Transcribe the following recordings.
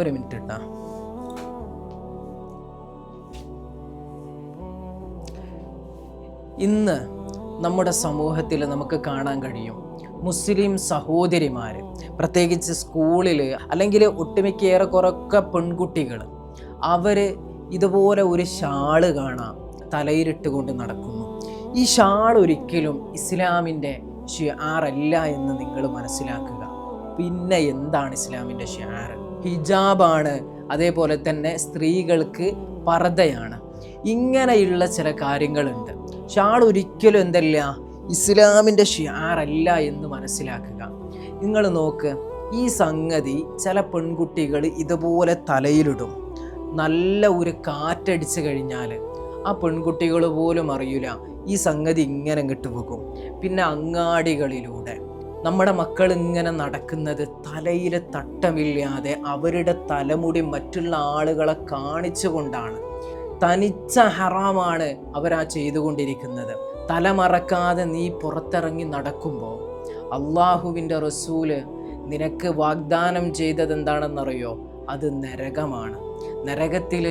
ഒരു മിനിറ്റ് ഇട്ടാ. ഇന്ന് നമ്മുടെ സമൂഹത്തിൽ നമുക്ക് കാണാൻ കഴിയും, മുസ്ലിം സഹോദരിമാർ, പ്രത്യേകിച്ച് സ്കൂളിൽ അല്ലെങ്കിൽ ഒട്ടുമിക്ക ഏറെക്കുറൊക്കെ പെൺകുട്ടികൾ, അവർ ഇതുപോലെ ഒരു ഷാള് കാണാം തലയിലിട്ടുകൊണ്ട് നടക്കുന്നു. ഈ ഷാൾ ഒരിക്കലും ഇസ്ലാമിൻ്റെ ഷിആറല്ല എന്ന് നിങ്ങൾ മനസ്സിലാക്കുക. പിന്നെ എന്താണ് ഇസ്ലാമിൻ്റെ ഷിആർ? ഹിജാബാണ്, അതേപോലെ തന്നെ സ്ത്രീകൾക്ക് പർദയാണ്. ഇങ്ങനെയുള്ള ചില കാര്യങ്ങളുണ്ട്. ഷാൾ ഒരിക്കലും എന്തല്ല, ഇസ്ലാമിൻ്റെ ഷിആറല്ല എന്ന് മനസ്സിലാക്കുക. നിങ്ങൾ നോക്ക്, ഈ സംഗതി ചില പെൺകുട്ടികൾ ഇതുപോലെ തലയിലിടും. നല്ല ഒരു കാറ്റടിച്ച് കഴിഞ്ഞാൽ ആ പെൺകുട്ടികൾ പോലും അറിയില്ല ഈ സംഗതി ഇങ്ങനെ പോകും. പിന്നെ അങ്ങാടികളിലൂടെ നമ്മുടെ മക്കൾ ഇങ്ങനെ നടക്കുന്നത് തലയിൽ തട്ടമില്ലാതെ അവരുടെ തലമുടി മറ്റുള്ള ആളുകളെ കാണിച്ചുകൊണ്ടാണ്. തനിച്ച ഹറാമാണ് അവരാ ചെയ്തുകൊണ്ടിരിക്കുന്നത്. തലമറക്കാതെ നീ പുറത്തിറങ്ങി നടക്കുമ്പോൾ അള്ളാഹുവിൻ്റെ റസൂല് നിനക്ക് വാഗ്ദാനം ചെയ്തത് എന്താണെന്നറിയോ? അത് നരകമാണ്. നരകത്തിൽ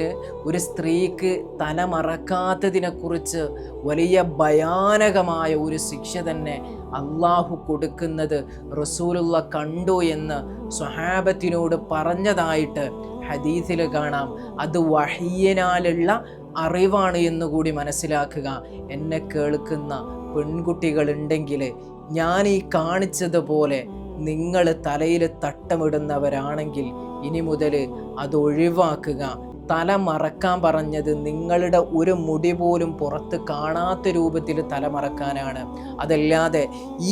ഒരു സ്ത്രീക്ക് തല മറക്കാത്തതിനെക്കുറിച്ച് വലിയ ഭയാനകമായ ഒരു ശിക്ഷ തന്നെ അള്ളാഹു കൊടുക്കുന്നത് റസൂലുള്ള കണ്ടു എന്ന് സ്വഹാബത്തിനോട് പറഞ്ഞതായിട്ട് ഹദീസിൽ കാണാം. അത് വഹയ്യിനാലുള്ള അറിവാണ് എന്നുകൂടി മനസ്സിലാക്കുക. എന്നെ കേൾക്കുന്ന പെൺകുട്ടികളുണ്ടെങ്കിൽ, ഞാൻ ഈ കാണിച്ചതുപോലെ നിങ്ങൾ തലയിൽ തട്ടമിടുന്നവരാണെങ്കിൽ ഇനി മുതൽ അത് ഒഴിവാക്കുക. തല മറക്കാൻ പറഞ്ഞത് നിങ്ങളുടെ ഒരു മുടി പോലും പുറത്ത് കാണാത്ത രൂപത്തിൽ തല മറക്കാനാണ്. അതല്ലാതെ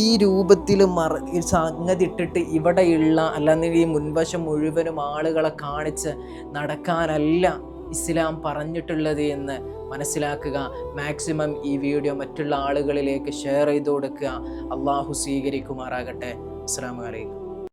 ഈ രൂപത്തിൽ സംഗതി ഇട്ടിട്ട് ഇവിടെയുള്ള അല്ലെങ്കിൽ ഈ മുൻവശം മുഴുവനും ആളുകളെ കാണിച്ച് നടക്കാനല്ല ഇസ്ലാം പറഞ്ഞിട്ടുള്ളത് എന്ന് മനസ്സിലാക്കുക. മാക്സിമം ഈ വീഡിയോ മറ്റുള്ള ആളുകളിലേക്ക് ഷെയർ ചെയ്ത് കൊടുക്കുക. അള്ളാഹു സ്വീകരിക്കുമാറാകട്ടെ. അസ്സലാമു അലൈക്കും.